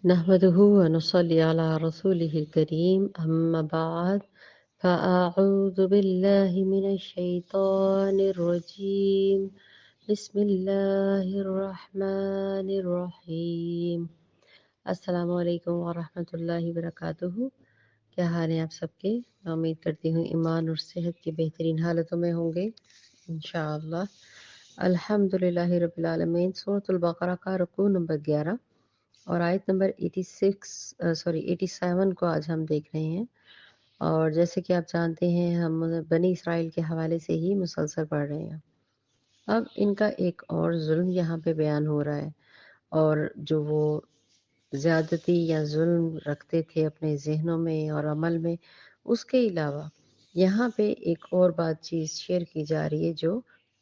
نحمده ونصلي على رسوله الكريم أما بعد فأعوذ بالله من الشيطان الرجيم بسم الله الرحمن الرحيم السلام علیکم ورحمۃ اللہ وبرکاتہ۔ کیا حال ہیں آپ سب کے؟ میں امید کرتی ہوں ایمان اور صحت کی بہترین حالتوں میں ہوں گے انشاءاللہ۔ الحمدللہ رب العالمین۔ سورۃ البقرہ کا رکوع نمبر 11 اور آیت نمبر 87 کو آج ہم دیکھ رہے ہیں، اور جیسے کہ آپ جانتے ہیں ہم بنی اسرائیل کے حوالے سے ہی مسلسل پڑھ رہے ہیں۔ اب ان کا ایک اور ظلم یہاں پہ بیان ہو رہا ہے، اور جو وہ زیادتی یا ظلم رکھتے تھے اپنے ذہنوں میں اور عمل میں، اس کے علاوہ یہاں پہ ایک اور بات چیز شیئر کی جا رہی ہے جو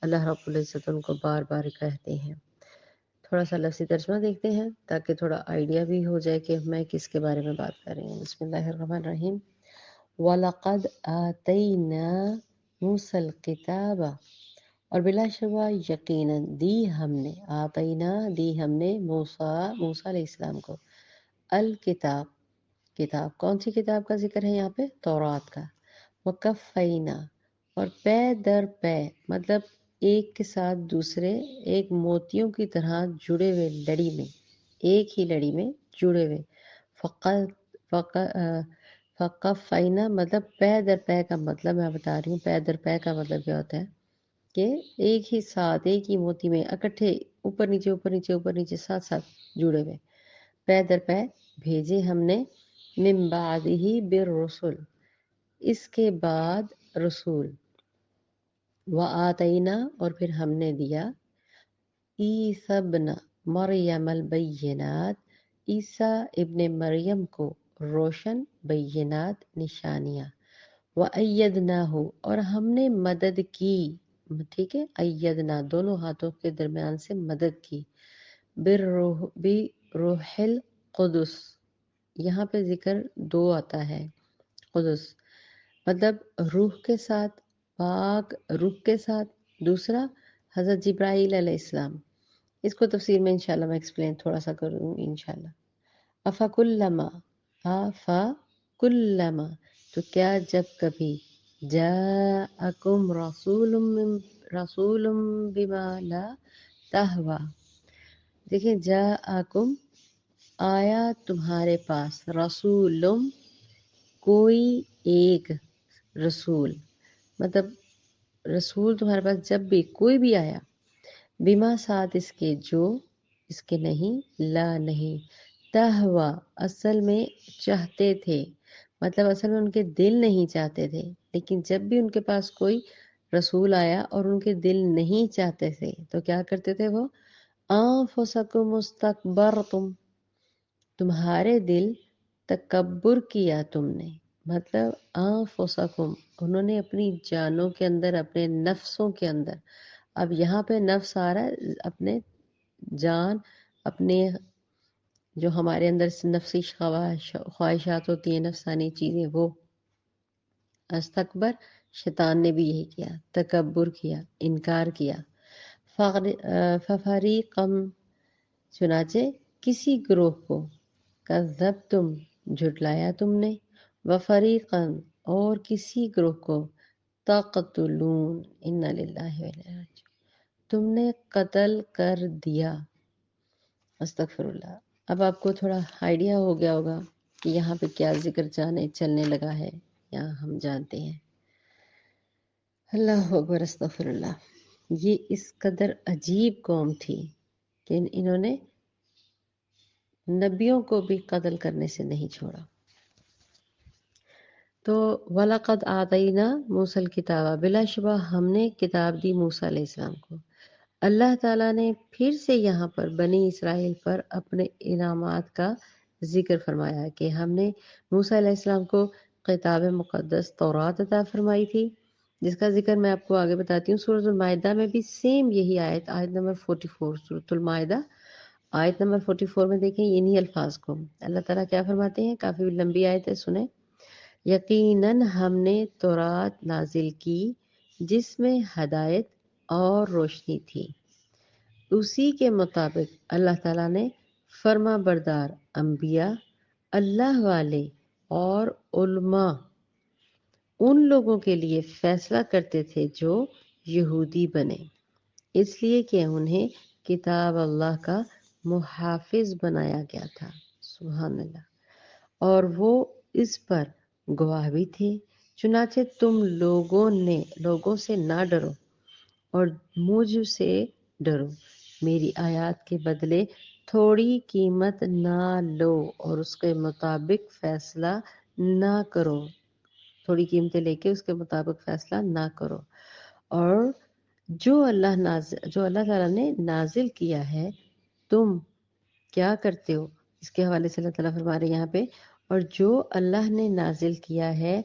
اللہ رب العزت ان کو بار بار کہتے ہیں۔ تھوڑا سا لفظی ترجمہ دیکھتے ہیں تاکہ تھوڑا آئیڈیا بھی ہو جائے کہ میں کس کے بارے میں بات کر رہی ہوں۔ بسم اللہ الرحمن الرحیم۔ وَلَقَدْ آتَيْنَا مُوسَى الْكِتَابَ، اور بلا شبہ یقیناً دی ہم نے، آتینا دی ہم نے موسیٰ علیہ السلام کو، الکتاب کتاب، کون سی کتاب کا ذکر ہے یہاں پہ؟ تورات کا۔ وَقَفَّيْنَا، اور پے در پے، مطلب ایک کے ساتھ دوسرے ایک موتیوں کی طرح جڑے ہوئے لڑی میں، ایک ہی لڑی میں جڑے ہوئے۔ فقفینا مطلب پے در پے کا مطلب میں بتا رہی ہوں۔ پے در پے کا مطلب کیا ہوتا ہے کہ ایک ہی ساتھ ایک ہی موتی میں اکٹھے اوپر نیچے اوپر نیچے اوپر نیچے ساتھ ساتھ جڑے ہوئے، پے در پے بھیجے ہم نے، من بعدہ بالرسل، اس کے بعد رسول، وآتینا، اور پھر ہم نے دیا، عیسیٰ ابن مریم البینات، عیسیٰ ابن مریم کو روشن بینات نشانیاں، وَأَيَّدْنَاهُ، اور ہم نے مدد کی، ٹھیک ہے، ایدنا دونوں ہاتھوں کے درمیان سے مدد کی، بروح القدس، یہاں پہ ذکر دو آتا ہے، قدس مطلب روح کے ساتھ، پاک روح کے ساتھ، دوسرا حضرت جبرائیل علیہ السلام۔ اس کو تفسیر میں انشاءاللہ میں ایکسپلین تھوڑا سا کروں گی انشاءاللہ۔ افکلما، تو کیا جب کبھی، جاءکم رسول بما لا تہوی، دیکھیں جاءکم، آیا تمہارے پاس، رسول کوئی ایک رسول، مطلب رسول تمہارے پاس جب بھی کوئی بھی آیا، بما ساتھ اس کے جو، اس کے نہیں، لا نہیں، تہوا اصل میں چاہتے تھے، مطلب اصل میں ان کے دل نہیں چاہتے تھے، لیکن جب بھی ان کے پاس کوئی رسول آیا اور ان کے دل نہیں چاہتے تھے تو کیا کرتے تھے وہ، انفسکم استکبرتم، تمہارے دل تکبر کیا تم نے، مطلب انفسکم، انہوں نے اپنی جانوں کے اندر، اپنے نفسوں کے اندر، اب یہاں پہ نفس آ رہا ہے، اپنے جان، اپنے جو ہمارے اندر نفسی خواہشات ہوتی ہیں، نفسانی چیزیں، وہ استکبر، شیطان نے بھی یہی کیا، تکبر کیا، انکار کیا، ففریقم، چنانچہ کسی گروہ کو، کذبتم، جھٹلایا تم نے، وفریقا، اور کسی گروہ کو، تقتلون، انا للہ و انا الیہ راجعون، تم نے قتل کر دیا، استغفر اللہ۔ اب آپ کو تھوڑا آئیڈیا ہو گیا ہوگا کہ یہاں پہ کیا ذکر چلنے لگا ہے، یہاں ہم جانتے ہیں۔ اللہ اکبر، استغفر اللہ۔ یہ اس قدر عجیب قوم تھی کہ انہوں نے نبیوں کو بھی قتل کرنے سے نہیں چھوڑا۔ تو وَلَقَدْ آتَيْنَا مُوسَى الْكِتَابَ، بلا شبہ ہم نے کتاب دی موسیٰ علیہ السلام کو۔ اللہ تعالیٰ نے پھر سے یہاں پر بنی اسرائیل پر اپنے انعامات کا ذکر فرمایا کہ ہم نے موسیٰ علیہ السلام کو کتاب مقدس تورات عطا فرمائی تھی، جس کا ذکر میں آپ کو آگے بتاتی ہوں۔ سورۃ المائدہ میں بھی سیم یہی آیت نمبر 44، سورۃ المائدہ آیت نمبر 44 میں دیکھیں انہی الفاظ کو اللہ تعالیٰ کیا فرماتے ہیں، کافی لمبی آیت ہے، سنیں۔ یقیناً ہم نے تورات نازل کی جس میں ہدایت اور روشنی تھی، اسی کے مطابق اللہ تعالیٰ نے فرما بردار انبیاء، اللہ والے اور علماء ان لوگوں کے لیے فیصلہ کرتے تھے جو یہودی بنے، اس لیے کہ انہیں کتاب اللہ کا محافظ بنایا گیا تھا، سبحان اللہ، اور وہ اس پر گواہ بھی تھے۔ چنانچہ تم لوگوں سے نہ ڈرو اور مجھ سے ڈرو، میری آیات کے بدلے تھوڑی قیمت نہ لو اور اس کے مطابق فیصلہ نہ کرو، تھوڑی قیمتیں لے کے اس کے مطابق فیصلہ نہ کرو، اور جو اللہ تعالیٰ نے نازل کیا ہے تم کیا کرتے ہو، اس کے حوالے سے اللہ تعالیٰ فرما رہے ہیں یہاں پہ، اور جو اللہ نے نازل کیا ہے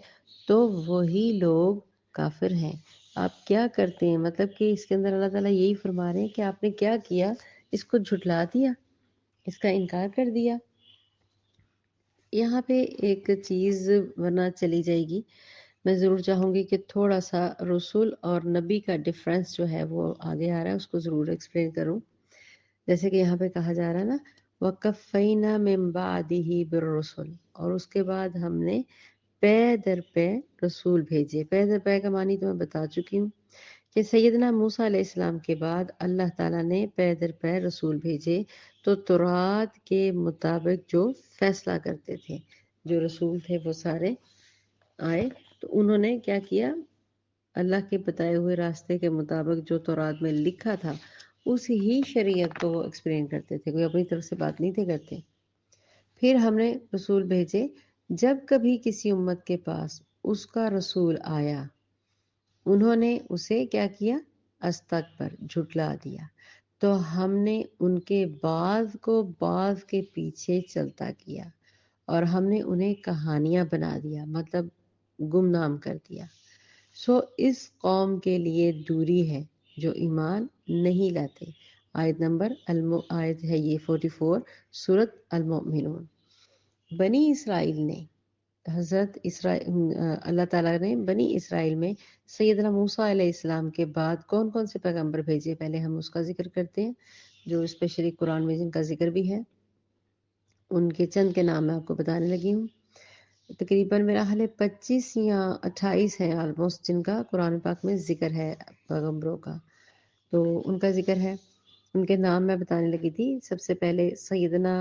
تو وہی لوگ کافر ہیں، آپ کیا کرتے ہیں، مطلب کہ اس کے اندر اللہ تعالیٰ یہی فرما رہے ہیں کہ آپ نے کیا کیا، اس کو جھٹلا دیا، اس کا انکار کر دیا۔ یہاں پہ ایک چیز ورنہ چلی جائے گی، میں ضرور چاہوں گی کہ تھوڑا سا رسول اور نبی کا ڈفرینس جو ہے وہ آگے آ رہا ہے، اس کو ضرور ایکسپلین کروں۔ جیسے کہ یہاں پہ کہا جا رہا ہے نا وَقَفَّيْنَا مِن بَعْدِهِ بِالرُّسُلِ، اور اس کے بعد ہم نے پے در پے رسول بھیجے۔ پے در پے کا معنی تو میں بتا چکی ہوں کہ سیدنا موسیٰ علیہ السلام کے بعد اللہ تعالیٰ نے پے در پے رسول بھیجے، تو تورات کے مطابق جو فیصلہ کرتے تھے، جو رسول تھے وہ سارے آئے، تو انہوں نے کیا کیا، اللہ کے بتائے ہوئے راستے کے مطابق جو تورات میں لکھا تھا اس ہی شریعت کو وہ ایکسپلین کرتے تھے، کوئی اپنی طرف سے بات نہیں تھے کرتے۔ پھر ہم نے رسول بھیجے، جب کبھی کسی امت کے پاس اس کا رسول آیا انہوں نے اسے کیا کیا، استکبر، جھٹلا دیا، تو ہم نے ان کے بعض کو بعض کے پیچھے چلتا کیا اور ہم نے انہیں کہانیاں بنا دیا، مطلب گمنام کر دیا۔ اس قوم کے لیے دوری ہے جو ایمان نہیں لاتے۔ آیت ہے یہ 44 سورۃ المؤمنون۔ بنی اسرائیل نے اللہ تعالیٰ نے بنی اسرائیل میں سیدنا موسیٰ علیہ السلام کے بعد کون کون سے پیغمبر بھیجے، پہلے ہم اس کا ذکر کرتے ہیں، جو اسپیشلی قرآن میں جن کا ذکر بھی ہے، ان کے چند کے نام میں آپ کو بتانے لگی ہوں۔ تقریباً میرا حال ہے 25 یا 28 ہیں آلموسٹ جن کا قرآن پاک میں ذکر ہے پیغمبروں کا، تو ان کا ذکر ہے، ان کے نام میں بتانے لگی تھی۔ سب سے پہلے سیدنا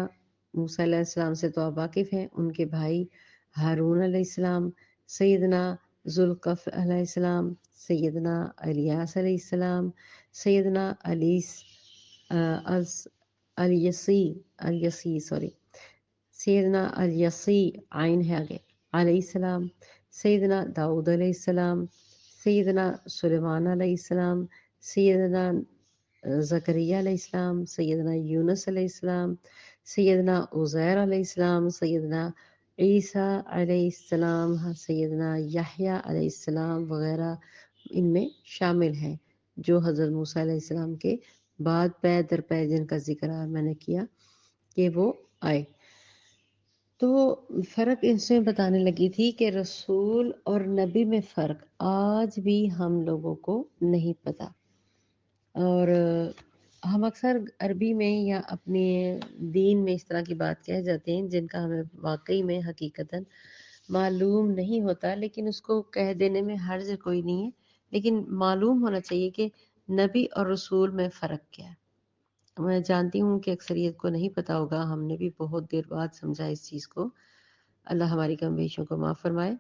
موسیٰ علیہ السلام سے تو آپ واقف ہیں، ان کے بھائی ہارون علیہ السلام، سیدنا ذوالکفل علیہ السلام، سیدنا الیاس علیہ السلام، سیدنا سیدنا الیسی عین ہے آگے علیہ السلام، سیدنا داؤد علیہ السلام، سیدنا سلیمان علیہ السلام، سیدنا زکریا علیہ السلام، سیدنا یونس علیہ السلام، سیدنا عزیر علیہ السلام، سیدنا عیسیٰ علیہ السلام، سیدنا یحییٰ علیہ السلام وغیرہ ان میں شامل ہیں، جو حضرت موسیٰ علیہ السلام کے بعد پے در پے جن کا ذکر میں نے کیا کہ وہ آئے۔ تو فرق اس میں بتانے لگی تھی کہ رسول اور نبی میں فرق آج بھی ہم لوگوں کو نہیں پتہ، اور ہم اکثر عربی میں یا اپنے دین میں اس طرح کی بات کہہ جاتے ہیں جن کا ہمیں واقعی میں حقیقتاً معلوم نہیں ہوتا، لیکن اس کو کہہ دینے میں حرج کوئی نہیں ہے، لیکن معلوم ہونا چاہیے کہ نبی اور رسول میں فرق کیا ہے۔ میں جانتی ہوں کہ اکثریت کو نہیں پتہ ہوگا، ہم نے بھی بہت دیر بعد سمجھا اس چیز کو، اللہ ہماری کم بیشیوں کو معاف فرمائے۔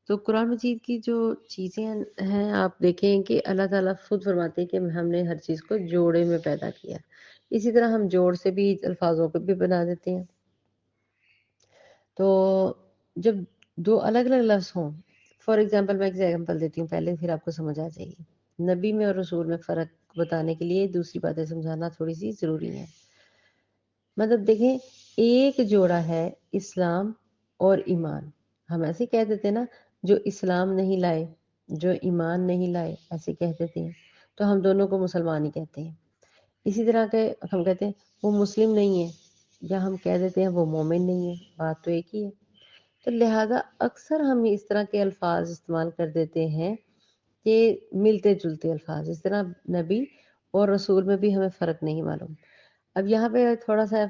تو قرآن مجید کی جو چیزیں ہیں آپ دیکھیں کہ اللہ تعالیٰ خود فرماتے ہیں کہ ہم نے ہر چیز کو جوڑے میں پیدا کیا، اسی طرح ہم جوڑ سے بھی الفاظوں کو بھی بنا دیتے ہیں۔ تو جب دو الگ الگ لفظ ہوں، فار ایگزامپل میں ایک ایگزامپل دیتی ہوں پہلے، پھر آپ کو سمجھ آ جائے گی۔ نبی میں اور رسول میں فرق بتانے کے لیے دوسری باتیں سمجھانا تھوڑی سی ضروری ہے۔ مطلب دیکھیں، ایک جوڑا ہے اسلام اور ایمان، ہم ایسے کہہ دیتے ہیں نا، جو اسلام نہیں لائے، جو ایمان نہیں لائے، ایسے کہہ دیتے ہیں، تو ہم دونوں کو مسلمان ہی کہتے ہیں۔ اسی طرح کے ہم کہتے ہیں وہ مسلم نہیں ہے، یا ہم کہہ دیتے ہیں وہ مومن نہیں ہے، بات تو ایک ہی ہے۔ تو لہٰذا اکثر ہم اس طرح کے الفاظ استعمال کر دیتے ہیں کہ ملتے جلتے الفاظ، اس طرح نبی اور رسول میں بھی ہمیں فرق نہیں معلوم۔ اب یہاں پہ تھوڑا سا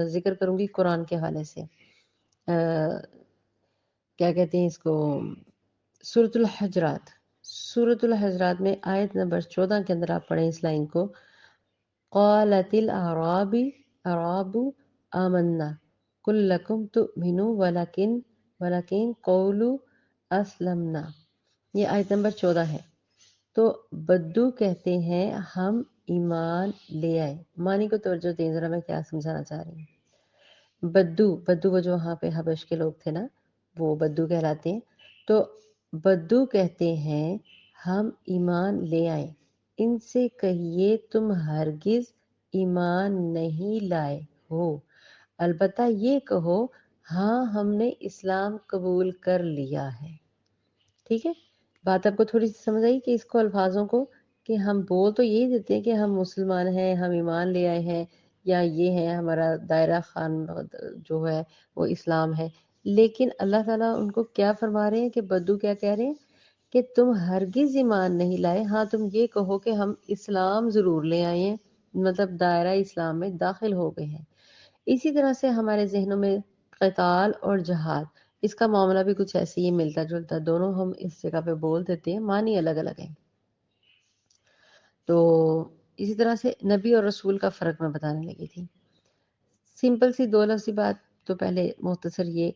ذکر کروں گی قرآن کے حوالے سے، کیا کہتے ہیں اس کو، سورۃ الحجرات، سورۃ الحجرات میں آیت نمبر 14 کے اندر آپ پڑھیں اس لائن کو، قالت الاعراب آمنا قل لکم تؤمنوا ولکن قولوا اسلمنا، یہ آیت نمبر 14 ہے۔ تو بدو کہتے ہیں ہم ایمان لے آئے، معنی کو توجہ دیں ذرا، میں کیا سمجھانا چاہ رہی ہوں۔ بدو وہ جو وہاں پہ حبش کے لوگ تھے نا، وہ بدو کہلاتے ہیں۔ تو بدو کہتے ہیں ہم ایمان لے آئے، ان سے کہیے تم ہرگز ایمان نہیں لائے ہو، البتہ یہ کہو ہاں ہم نے اسلام قبول کر لیا ہے۔ ٹھیک ہے، بات آپ کو تھوڑی سی سمجھ آئی کہ اس کو الفاظوں کو، کہ ہم بول تو یہی دیتے ہیں کہ ہم مسلمان ہیں، ہم ایمان لے آئے ہیں، یا یہ ہے ہمارا دائرہ خان جو ہے وہ اسلام ہے، لیکن اللہ تعالیٰ ان کو کیا فرما رہے ہیں کہ بدو کیا کہہ رہے ہیں کہ تم ہرگز ایمان نہیں لائے، ہاں تم یہ کہو کہ ہم اسلام ضرور لے آئے ہیں، مطلب دائرہ اسلام میں داخل ہو گئے ہیں۔ اسی طرح سے ہمارے ذہنوں میں قتال اور جہاد، اس کا معاملہ بھی کچھ ایسے ہی ملتا جلتا، دونوں ہم اس جگہ پہ بول دیتے ہیں، معنی الگ الگ ہے۔ تو اسی طرح سے نبی اور رسول کا فرق میں بتانے لگی تھی، سمپل سی دو لفظی بات۔ تو پہلے مختصر یہ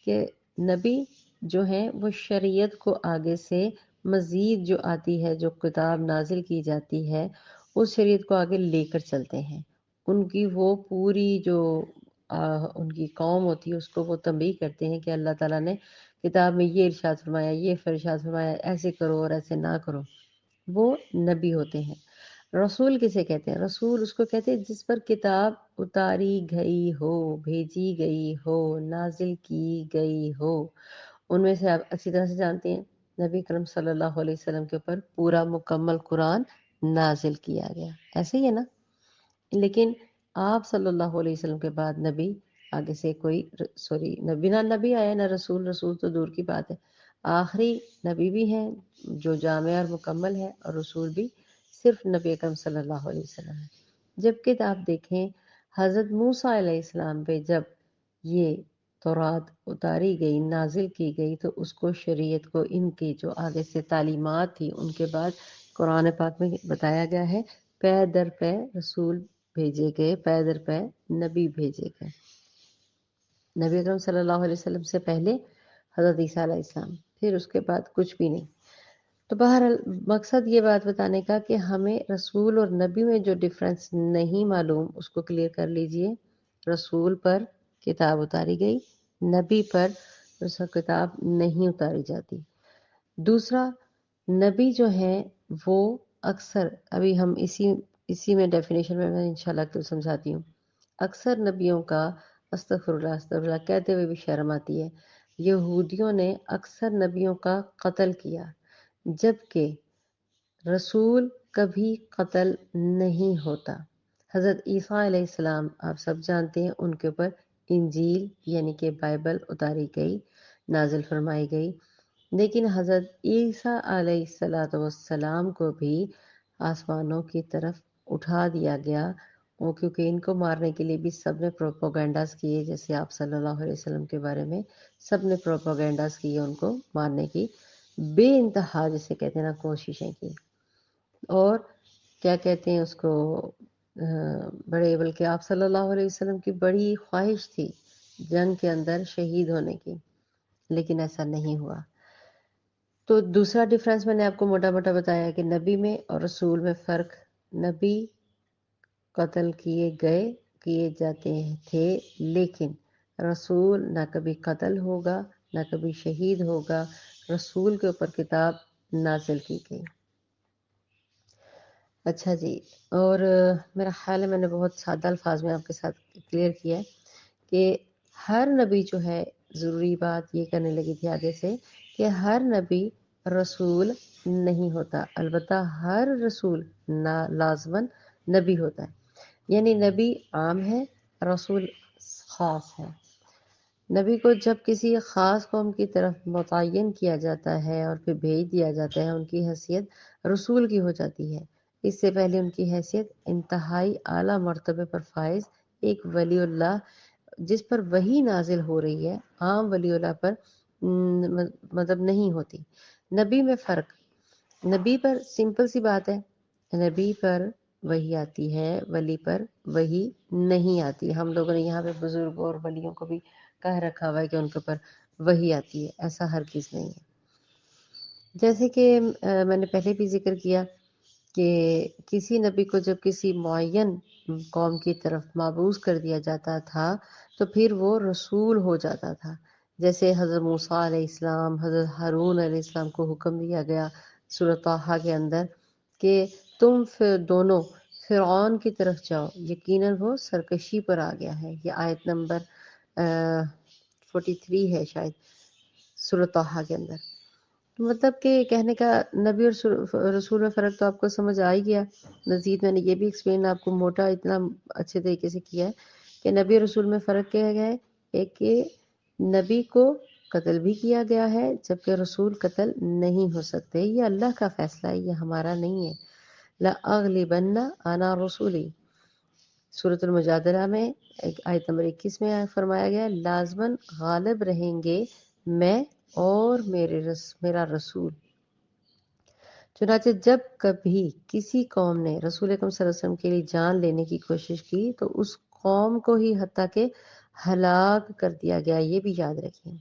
کہ نبی جو ہیں وہ شریعت کو آگے سے مزید جو آتی ہے، جو کتاب نازل کی جاتی ہے، اس شریعت کو آگے لے کر چلتے ہیں، ان کی وہ پوری جو ان کی قوم ہوتی ہے اس کو وہ تنبیہ کرتے ہیں کہ اللہ تعالیٰ نے کتاب میں یہ ارشاد فرمایا، یہ ارشاد فرمایا، ایسے کرو اور ایسے نہ کرو، وہ نبی ہوتے ہیں۔ رسول کسے کہتے ہیں؟ رسول اس کو کہتے ہیں جس پر کتاب اتاری گئی ہو، بھیجی گئی ہو، نازل کی گئی ہو۔ ان میں سے آپ اچھی طرح سے جانتے ہیں نبی کرم صلی اللہ علیہ وسلم کے اوپر پورا مکمل قرآن نازل کیا گیا، ایسے ہی ہے نا؟ لیکن آپ صلی اللہ علیہ وسلم کے بعد نبی آگے سے کوئی نبی نہ نبی آیا نہ رسول، رسول تو دور کی بات ہے، آخری نبی بھی ہیں جو جامع اور مکمل ہے، اور رسول بھی صرف نبی اکرم صلی اللہ علیہ وسلم ہے۔ جبکہ آپ دیکھیں حضرت موسیٰ علیہ السلام پہ جب یہ تورات اتاری گئی، نازل کی گئی، تو اس کو شریعت کو ان کی جو آگے سے تعلیمات تھی ان کے بعد قرآن پاک میں بتایا گیا ہے، پے در پے رسول بھیجے گئے، پے در پے نبی بھیجے گئے۔ نبی اکرم صلی اللہ علیہ وسلم سے پہلے حضرت عیسیٰ علیہ السلام، پھر اس کے بعد کچھ بھی نہیں۔ تو بہرحال مقصد یہ بات بتانے کا کہ ہمیں رسول اور نبی میں جو ڈفرنس نہیں معلوم اس کو کلیئر کر لیجئے۔ رسول پر کتاب اتاری گئی، نبی پر اس کتاب نہیں اتاری جاتی۔ دوسرا، نبی جو ہیں وہ اکثر، ابھی ہم اسی میں ڈیفینیشن میں انشاءاللہ کل سمجھاتی ہوں، اکثر نبیوں کا استغفر اللہ کہتے ہوئے بھی شرم آتی ہے، یہودیوں نے اکثر نبیوں کا قتل کیا، جبکہ رسول کبھی قتل نہیں ہوتا۔ حضرت عیسیٰ علیہ السلام آپ سب جانتے ہیں، ان کے اوپر انجیل یعنی کہ بائبل اتاری گئی، نازل فرمائی گئی، لیکن حضرت عیسیٰ علیہ السلام کو بھی آسمانوں کی طرف اٹھا دیا گیا، وہ کیونکہ ان کو مارنے کے لیے بھی سب نے پروپیگنڈاز کیے، جیسے آپ صلی اللہ علیہ وسلم کے بارے میں سب نے پروپیگنڈاز کیے ان کو مارنے کی، بے انتہا جسے کہتے ہیں نا کوششیں کی، اور کیا کہتے ہیں اس کو بڑے، بلکہ آپ صلی اللہ علیہ وسلم کی بڑی خواہش تھی جنگ کے اندر شہید ہونے کی، لیکن ایسا نہیں ہوا۔ تو دوسرا ڈیفرنس میں نے آپ کو موٹا موٹا بتایا کہ نبی میں اور رسول میں فرق، نبی قتل کیے جاتے تھے، لیکن رسول نہ کبھی قتل ہوگا نہ کبھی شہید ہوگا، رسول کے اوپر کتاب نازل کی گئی۔ اچھا جی، اور میرا خیال ہے میں نے بہت سادہ الفاظ میں آپ کے ساتھ کلیئر کیا ہے کہ ہر نبی جو ہے، ضروری بات یہ کرنے لگی تھی آگے سے کہ ہر نبی رسول نہیں ہوتا، البتہ ہر رسول لازماً نبی ہوتا ہے، یعنی نبی عام ہے، رسول خاص ہے۔ نبی کو جب کسی خاص قوم کی طرف متعین کیا جاتا ہے اور پھر بھیج دیا جاتا ہے، ان کی حیثیت رسول کی ہو جاتی ہے، اس سے پہلے ان کی حیثیت انتہائی اعلیٰ مرتبے پر فائز ایک ولی اللہ جس پر وحی نازل ہو رہی ہے عام ولی اللہ پر مطلب نہیں ہوتی۔ نبی میں فرق، نبی پر سمپل سی بات ہے، نبی پر وحی آتی ہے، ولی پر وحی نہیں آتی۔ ہم لوگوں نے یہاں پہ بزرگوں اور ولیوں کو بھی کہہ رکھا ہوا ہے کہ ان کے اوپر وحی آتی ہے، ایسا ہرگز نہیں ہے۔ جیسے کہ میں نے پہلے بھی ذکر کیا کہ کسی نبی کو جب کسی معین قوم کی طرف مبعوث کر دیا جاتا تھا تو پھر وہ رسول ہو جاتا تھا۔ جیسے حضرت موسیٰ علیہ السلام، حضرت ہارون علیہ السلام کو حکم دیا گیا سورۃ طٰہٰ کے اندر کہ تم دونوں فرعون کی طرف جاؤ، یقیناً وہ سرکشی پر آ گیا ہے۔ یہ آیت نمبر 43 ہے شاید سورۃ طٰہٰ کے اندر۔ مطلب کہ کہنے کا نبی اور رسول میں فرق تو آپ کو سمجھ آ ہی گیا۔ مزید میں نے یہ بھی ایکسپلین آپ کو موٹا اتنا اچھے طریقے سے کیا ہے کہ نبی اور رسول میں فرق کیا گیا ہے، ایک کہ نبی کو قتل بھی کیا گیا ہے جبکہ رسول قتل نہیں ہو سکتے۔ یہ اللہ کا فیصلہ ہے، یہ ہمارا نہیں ہے۔ لَأَغْلِبَنَّ أَنَا رُسُلِي سورۃ المجادلہ میں آیت نمبر 21 میں فرمایا گیا لازماً غالب رہیں گے میں اور میرا رسول۔ چنانچہ جب کبھی کسی قوم نے رسول اکرم صلی اللہ علیہ وسلم کے لیے جان لینے کی کوشش کی تو اس قوم کو ہی حتیٰ کہ ہلاک کر دیا گیا، یہ بھی یاد رکھیں۔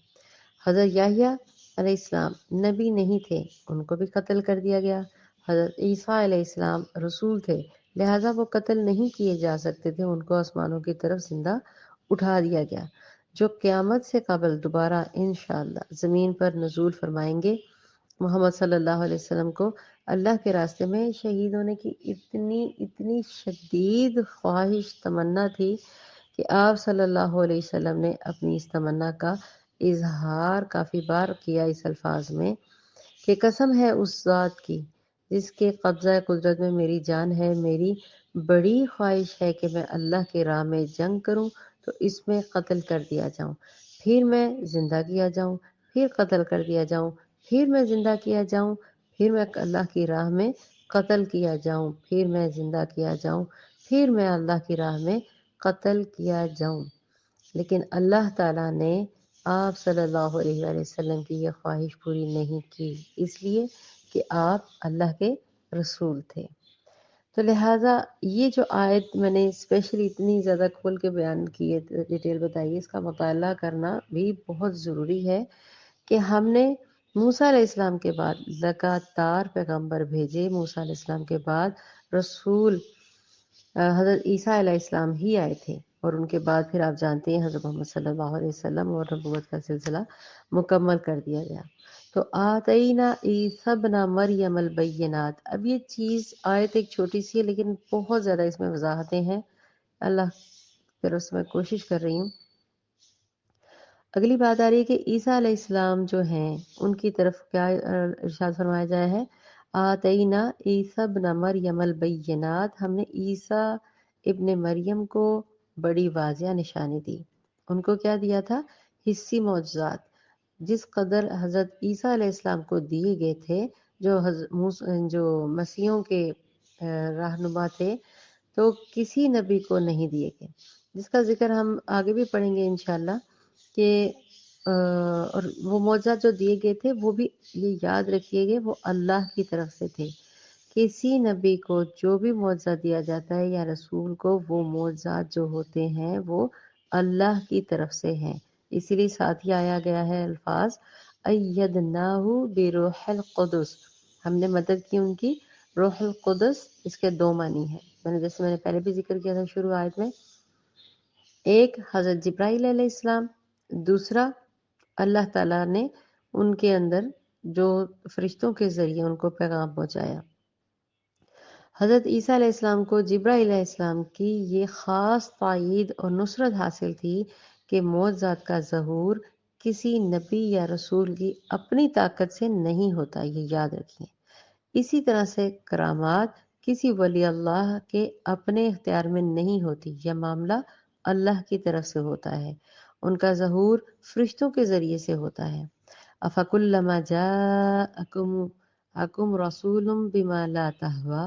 حضرت یحییٰ علیہ السلام نبی نہیں تھے، ان کو بھی قتل کر دیا گیا۔ حضرت عیسیٰ علیہ السلام رسول تھے، لہٰذا وہ قتل نہیں کیے جا سکتے تھے، ان کو آسمانوں کی طرف زندہ اٹھا دیا گیا، جو قیامت سے قبل دوبارہ انشاءاللہ زمین پر نزول فرمائیں گے۔ محمد صلی اللہ علیہ وسلم کو اللہ کے راستے میں شہید ہونے کی اتنی شدید خواہش تمنا تھی کہ آپ صلی اللہ علیہ وسلم نے اپنی اس تمنا کا اظہار کافی بار کیا اس الفاظ میں کہ قسم ہے اس ذات کی جس کے قبضہ قدرت میں میری جان ہے، میری بڑی خواہش ہے کہ میں اللہ کی راہ میں جنگ کروں تو اس میں قتل کر دیا جاؤں، پھر میں زندہ کیا جاؤں، پھر قتل کر دیا جاؤں، پھر میں زندہ کیا جاؤں، پھر میں اللہ کی راہ میں قتل کیا جاؤں، پھر میں زندہ کیا جاؤں، پھر میں اللہ کی راہ میں قتل کیا جاؤں۔ لیکن اللہ تعالیٰ نے آپ صلی اللہ علیہ وآلہ وسلم کی یہ خواہش پوری نہیں کی، اس لیے کہ آپ اللہ کے رسول تھے۔ تو لہٰذا یہ جو آیت میں نے اسپیشلی اتنی زیادہ کھول کے بیان کی ہے، ڈیٹیل بتائی ہے، اس کا مطالعہ کرنا بھی بہت ضروری ہے کہ ہم نے موسیٰ علیہ السلام کے بعد لگاتار پیغمبر بھیجے، موسیٰ علیہ السلام کے بعد رسول حضرت عیسیٰ علیہ السلام ہی آئے تھے، اور ان کے بعد پھر آپ جانتے ہیں حضرت محمد صلی اللہ علیہ وسلم اور نبوت کا سلسلہ مکمل کر دیا گیا۔ تو آتینا عیسی ابن مریم البینات، اب یہ چیز آیت ایک چھوٹی سی ہے لیکن بہت زیادہ اس میں وضاحتیں ہیں، اللہ پھر اس میں کوشش کر رہی ہوں۔ اگلی بات آ رہی ہے کہ عیسیٰ علیہ السلام جو ہیں ان کی طرف کیا ارشاد فرمایا جایا ہے، آتینا عیسی ابن مریم البینات، ہم نے عیسیٰ ابن مریم کو بڑی واضح نشانی دی۔ ان کو کیا دیا تھا؟ حسی معجزات، جس قدر حضرت عیسیٰ علیہ السلام کو دیے گئے تھے، جو مسیحوں کے رہنما تھے، تو کسی نبی کو نہیں دیے گئے، جس کا ذکر ہم آگے بھی پڑھیں گے انشاءاللہ کہ اور وہ معجزات جو دیے گئے تھے وہ بھی یہ یاد رکھیے گا وہ اللہ کی طرف سے تھے۔ کسی نبی کو جو بھی معجزہ دیا جاتا ہے یا رسول کو، وہ معجزات جو ہوتے ہیں وہ اللہ کی طرف سے ہیں، اسی لیے ساتھ ہی آیا گیا ہے الفاظ ایدناہ بروح القدس، ہم نے مدد کی ان کی روح القدس، اس کے دو معنی ہیں، جیسے میں نے پہلے بھی ذکر کیا تھا شروع آیت میں، ایک حضرت جبرائیل علیہ السلام، دوسرا اللہ تعالیٰ نے ان کے اندر جو فرشتوں کے ذریعے ان کو پیغام پہنچایا۔ حضرت عیسیٰ علیہ السلام کو جبرائیل علیہ السلام کی یہ خاص تائید اور نصرت حاصل تھی کہ معجزات کا ظہور کسی نبی یا رسول کی اپنی طاقت سے نہیں ہوتا، یہ یاد رکھیں۔ اسی طرح سے کرامات کسی ولی اللہ کے اپنے اختیار میں نہیں ہوتی، یہ معاملہ اللہ کی طرف سے ہوتا ہے، ان کا ظہور فرشتوں کے ذریعے سے ہوتا ہے۔ افکلما جاءکم رسول بما لا تہوی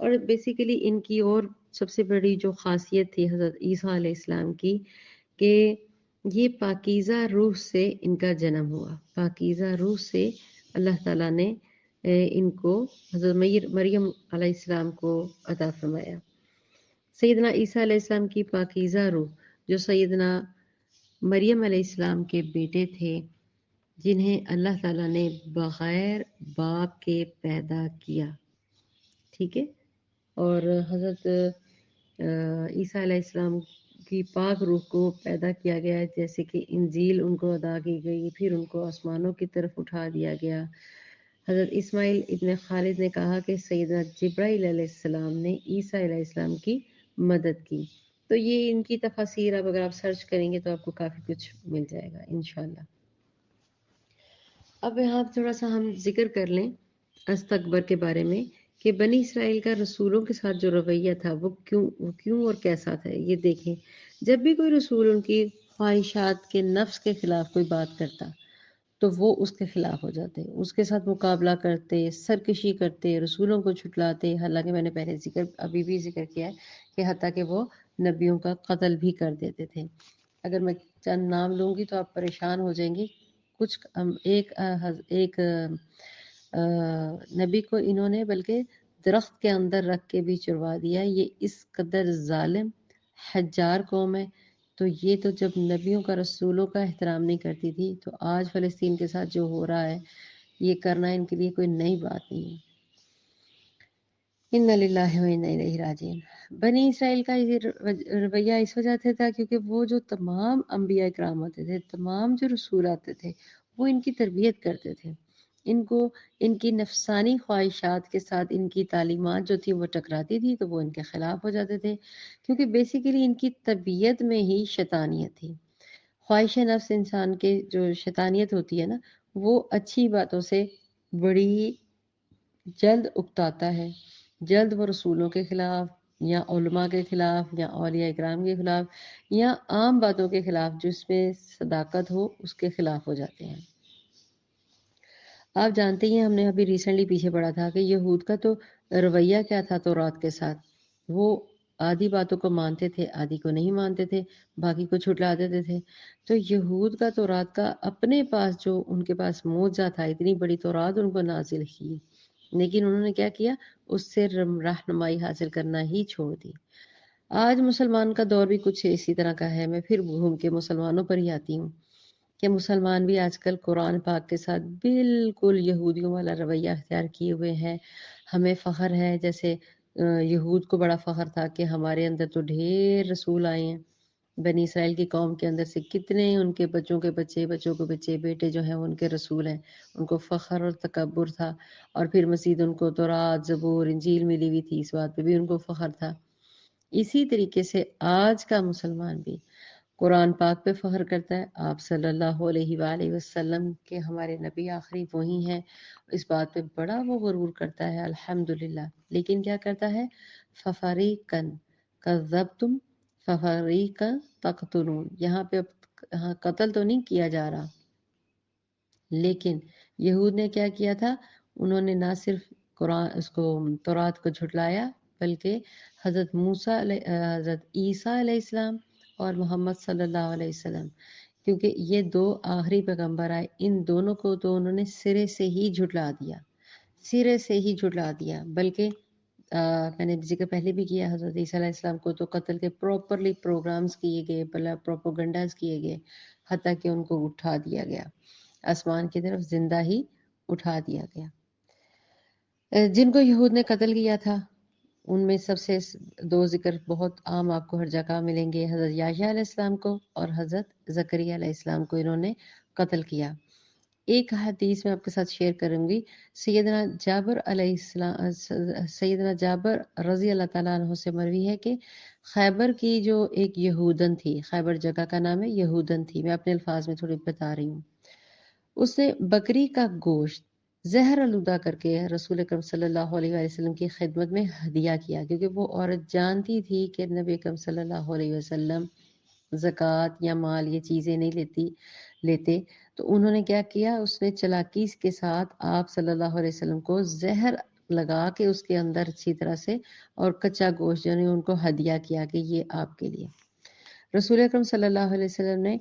اور بیسیکلی ان کی اور سب سے بڑی جو خاصیت تھی حضرت عیسیٰ علیہ السلام کی کہ یہ پاکیزہ روح سے ان کا جنم ہوا، پاکیزہ روح سے اللہ تعالیٰ نے ان کو حضرت مریم علیہ السلام کو عطا فرمایا۔ سیدنا عیسیٰ علیہ السلام کی پاکیزہ روح جو سیدنا مریم علیہ السلام کے بیٹے تھے، جنہیں اللہ تعالیٰ نے بغیر باپ کے پیدا کیا، ٹھیک ہے، اور حضرت عیسیٰ علیہ السلام کی پاک روح کو پیدا کیا گیا، جیسے کہ انجیل ان کو ادا کی گئی، پھر ان کو آسمانوں کی طرف اٹھا دیا گیا۔ حضرت اسماعیل ابن خالد نے کہا کہ سیدنا جبرائیل علیہ السلام نے عیسیٰ علیہ السلام کی مدد کی۔ تو یہ ان کی تفاسیر اب اگر آپ سرچ کریں گے تو آپ کو کافی کچھ مل جائے گا انشاءاللہ۔ اب یہاں تھوڑا سا ہم ذکر کر لیں استکبر کے بارے میں کہ بنی اسرائیل کا رسولوں کے ساتھ جو رویہ تھا وہ کیوں اور کیسا تھا۔ یہ دیکھیں، جب بھی کوئی رسول ان کی خواہشات کے نفس کے خلاف کوئی بات کرتا تو وہ اس کے خلاف ہو جاتے، اس کے ساتھ مقابلہ کرتے، سرکشی کرتے، رسولوں کو جھٹلاتے۔ حالانکہ میں نے پہلے ابھی بھی ذکر کیا ہے کہ حتیٰ کہ وہ نبیوں کا قتل بھی کر دیتے تھے۔ اگر میں چند نام لوں گی تو آپ پریشان ہو جائیں گی۔ کچھ ایک نبی کو انہوں نے بلکہ درخت کے اندر رکھ کے بھی چروا دیا۔ یہ اس قدر ظالم حجار قوم ہے۔ تو یہ تو جب نبیوں کا رسولوں کا احترام نہیں کرتی تھی، تو آج فلسطین کے ساتھ جو ہو رہا ہے یہ کرنا ان کے لیے کوئی نئی بات نہیں ہے۔ اِنَّ لِلَّهِ وَإِنَّا إِلَيْهِ راجعون۔ بنی اسرائیل کا یہ رویہ اس وجہ سے تھا کیونکہ وہ جو تمام انبیاء کرام آتے تھے، تمام جو رسول آتے تھے، وہ ان کی تربیت کرتے تھے۔ ان کو ان کی نفسانی خواہشات کے ساتھ ان کی تعلیمات جو تھی وہ ٹکراتی تھی تو وہ ان کے خلاف ہو جاتے تھے، کیونکہ بیسیکلی ان کی طبیعت میں ہی شیطانیت تھی۔ خواہش نفس انسان کے جو شیطانیت ہوتی ہے نا، وہ اچھی باتوں سے بڑی جلد اکتاتا ہے، جلد وہ رسولوں کے خلاف یا علماء کے خلاف یا اولیاء اکرام کے خلاف یا عام باتوں کے خلاف جس میں صداقت ہو اس کے خلاف ہو جاتے ہیں۔ آپ جانتے ہیں، ہم نے ابھی ریسنٹلی پیچھے پڑھا تھا کہ یہود کا تو رویہ کیا تھا تورات کے ساتھ، وہ آدھی باتوں کو مانتے تھے، آدھی کو نہیں مانتے تھے، باقی کو چھٹلا دیتے تھے۔ تو یہود کا تورات کا اپنے پاس جو ان کے پاس معجزہ تھا، اتنی بڑی تورات ان کو نازل کی، لیکن انہوں نے کیا کیا، اس سے رہنمائی حاصل کرنا ہی چھوڑ دی۔ آج مسلمان کا دور بھی کچھ اسی طرح کا ہے۔ میں پھر گھوم کے مسلمانوں پر ہی آتی ہوں کہ مسلمان بھی آج کل قرآن پاک کے ساتھ بالکل یہودیوں والا رویہ اختیار کیے ہوئے ہیں۔ ہمیں فخر ہے، جیسے یہود کو بڑا فخر تھا کہ ہمارے اندر تو ڈھیر رسول آئے ہیں، بنی اسرائیل کی قوم کے اندر سے کتنے ان کے بچوں کے بچے بیٹے جو ہیں ان کے رسول ہیں۔ ان کو فخر اور تکبر تھا، اور پھر مزید ان کو تورات، زبور، انجیل ملی ہوئی تھی، اس بات پہ بھی ان کو فخر تھا۔ اسی طریقے سے آج کا مسلمان بھی قرآن پاک پہ فخر کرتا ہے، آپ صلی اللہ علیہ وآلہ وسلم کے ہمارے نبی آخری وہی ہیں، اس بات پہ بڑا وہ غرور کرتا ہے الحمدللہ، لیکن کیا کرتا ہے، فَفَرِيقًا كَذَّبْتُمْ فَفَرِيقًا تَقْتُلُونَ۔ یہاں پہ قتل تو نہیں کیا جا رہا، لیکن یہود نے کیا کیا تھا، انہوں نے نہ صرف اس کو تورات کو جھٹلایا، بلکہ حضرت حضرت عیسیٰ علیہ السلام اور محمد صلی اللہ علیہ وسلم، کیونکہ یہ دو آخری پیغمبر آئے، ان دونوں کو تو انہوں نے سرے سے ہی جھٹلا دیا، سرے سے ہی جھٹلا دیا۔ بلکہ میں نے ذکر پہلے بھی کیا، حضرت عیسیٰ علیہ السلام کو تو قتل کے پراپرلی پروگرامز کیے گئے، پروپوگنڈاز کیے گئے، حتیٰ کہ ان کو اٹھا دیا گیا، آسمان کی طرف زندہ ہی اٹھا دیا گیا۔ جن کو یہود نے قتل کیا تھا ان میں سب سے دو ذکر بہت عام آپ کو ہر جگہ ملیں گے، حضرت یحییٰ علیہ السلام کو اور حضرت زکریا علیہ السلام کو انہوں نے قتل کیا۔ ایک حدیث میں آپ کے ساتھ شیئر کروں گی، سیدنا جابر رضی اللہ تعالیٰ عنہ سے مروی ہے کہ خیبر کی جو ایک یہودن تھی، خیبر جگہ کا نام ہے، یہودن تھی، میں اپنے الفاظ میں تھوڑی بتا رہی ہوں، اس نے بکری کا گوشت زہر آلودہ کر کے رسول اکرم صلی اللہ علیہ وآلہ وسلم کی خدمت میں ہدیہ کیا، کیونکہ وہ عورت جانتی تھی کہ نبی اکرم صلی اللہ علیہ وسلم زکوٰۃ یا مال یہ چیزیں نہیں لیتے، تو انہوں نے کیا کیا، اس نے چالاکی کے ساتھ آپ صلی اللہ علیہ وسلم کو زہر لگا کے اس کے اندر اچھی طرح سے، اور کچا گوشت جو ہے ان کو ہدیہ کیا کہ یہ آپ کے لیے۔ رسول اکرم صلی اللہ علیہ وسلم نے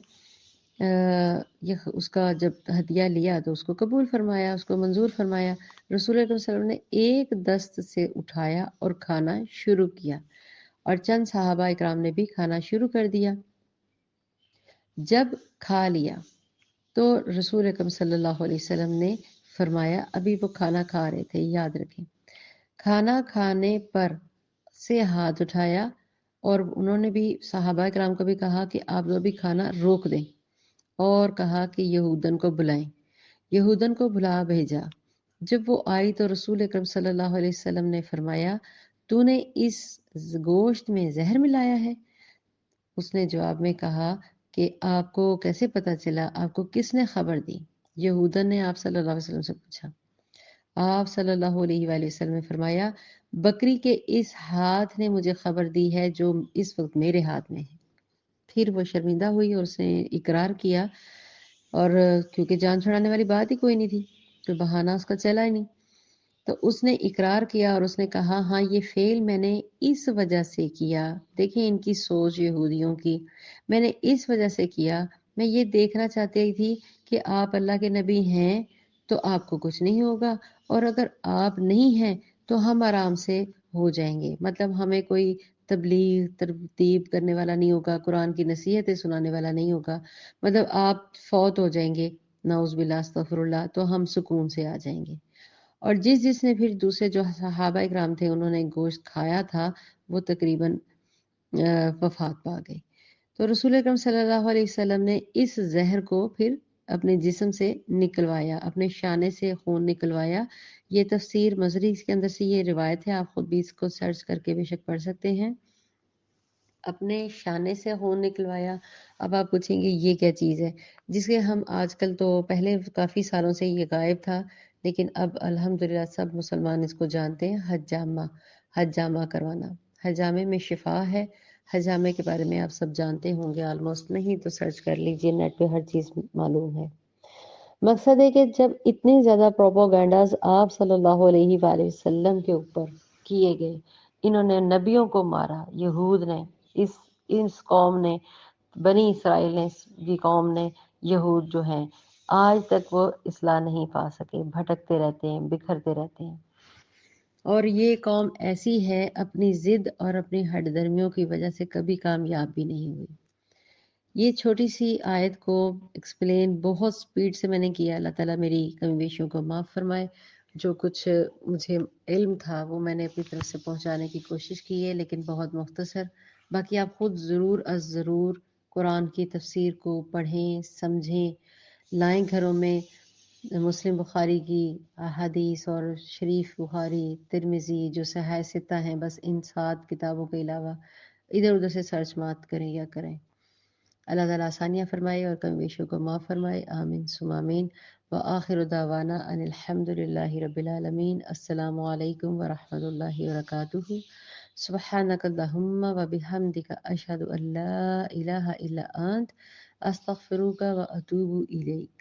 یہ اس کا جب ہدیہ لیا تو اس کو قبول فرمایا، اس کو منظور فرمایا۔ رسول اکرم صلی اللہ علیہ وسلم نے ایک دست سے اٹھایا اور کھانا شروع کیا، اور چند صحابہ اکرام نے بھی کھانا شروع کر دیا۔ جب کھا لیا تو رسول اکرم صلی اللہ علیہ وسلم نے فرمایا، ابھی وہ کھانا کھا رہے تھے، یاد رکھیں، کھانا کھانے پر سے ہاتھ اٹھایا، اور انہوں نے بھی صحابہ کرام کو بھی کہا کہ آپ لوگ بھی کھانا روک دیں، اور کہا کہ یہودن کو بلائیں۔ یہودن کو بلا بھیجا۔ جب وہ آئی تو رسول اکرم صلی اللہ علیہ وسلم نے فرمایا، تو نے اس گوشت میں زہر ملایا ہے؟ اس نے جواب میں کہا کہ آپ کو کیسے پتا چلا، آپ کو کس نے خبر دی؟ یہودن نے آپ صلی اللہ علیہ وسلم سے پوچھا۔ آپ صلی اللہ علیہ وآلہ وسلم نے فرمایا، بکری کے اس ہاتھ نے مجھے خبر دی ہے جو اس وقت میرے ہاتھ میں ہے۔ پھر وہ شرمندہ ہوئی اور اس نے اقرار کیا، اور کیونکہ جان چھڑانے والی بات ہی کوئی نہیں تھی تو بہانہ اس کا چلا ہی نہیں، تو اس نے اقرار کیا اور اس نے کہا، ہاں یہ فعل میں نے اس وجہ سے کیا۔ دیکھیں ان کی سوچ یہودیوں کی، میں نے اس وجہ سے کیا، میں یہ دیکھنا چاہتی تھی کہ آپ اللہ کے نبی ہیں تو آپ کو کچھ نہیں ہوگا، اور اگر آپ نہیں ہیں تو ہم آرام سے ہو جائیں گے، مطلب ہمیں کوئی تبلیغ ترتیب کرنے والا نہیں ہوگا، قرآن کی نصیحتیں سنانے والا نہیں ہوگا، مطلب آپ فوت ہو جائیں گے، نعوذ باللہ استغفر اللہ، تو ہم سکون سے آ جائیں گے۔ اور جس نے پھر دوسرے جو صحابہ اکرام تھے انہوں نے گوشت کھایا تھا، وہ تقریباً وفات پا گئے۔ تو رسول اکرم صلی اللہ علیہ وسلم نے اس زہر کو پھر اپنے جسم سے نکلوایا، اپنے شانے سے خون نکلوایا۔ یہ تفسیر مظہری کے اندر سے یہ روایت ہے، آپ خود بھی اس کو سرچ کر کے بے شک پڑھ سکتے ہیں۔ اپنے شانے سے خون نکلوایا۔ اب آپ پوچھیں گے یہ کیا چیز ہے جس کے ہم آج کل، تو پہلے کافی سالوں سے یہ غائب تھا، لیکن اب الحمدللہ سب مسلمان اس کو جانتے ہیں، حجامہ، حجامہ کروانا۔ حجامے میں شفا ہے، حجامے کے بارے میں آپ سب جانتے ہوں گے آلموسٹ، نہیں تو سرچ کر لیجئے، نیٹ پہ ہر چیز معلوم ہے۔ مقصد ہے کہ جب اتنے زیادہ پروپوگنڈاز آپ صلی اللہ علیہ وآلہ وسلم کے اوپر کیے گئے، انہوں نے نبیوں کو مارا، یہود نے، اس قوم نے، بنی اسرائیل نے، کی قوم نے، یہود جو ہیں آج تک وہ اصلاح نہیں پا سکے، بھٹکتے رہتے ہیں، بکھرتے رہتے ہیں، اور یہ قوم ایسی ہے اپنی ضد اور اپنی ہٹ درمیوں کی وجہ سے کبھی کامیاب بھی نہیں ہوئی۔ یہ چھوٹی سی آیت کو ایکسپلین بہت سپیڈ سے میں نے کیا، اللہ تعالیٰ میری کمی بیشیوں کو معاف فرمائے۔ جو کچھ مجھے علم تھا وہ میں نے اپنی طرف سے پہنچانے کی کوشش کی ہے، لیکن بہت مختصر۔ باقی آپ خود ضرور از ضرور قرآن کی تفسیر کو پڑھیں، سمجھیں، لائیں گھروں میں۔ مسلم بخاری کی احادیث اور شریف بخاری، ترمذی جو صحیح ستہ ہیں، بس ان 7 کتابوں کے علاوہ ادھر ادھر سے سرچ مات کریں یا کریں۔ اللہ تعالیٰ آسانیاں فرمائے اور کم بیشیوں کو معاف فرمائے، آمین ثم آمین۔ وآخر دعوانا ان الحمد للہ رب العالمین۔ السلام علیکم ورحمۃ اللہ وبرکاتہ۔ سبحانک اللہم وبحمدک، اشہد ان لا الہ الا انت، استغفرک واتوب الیک۔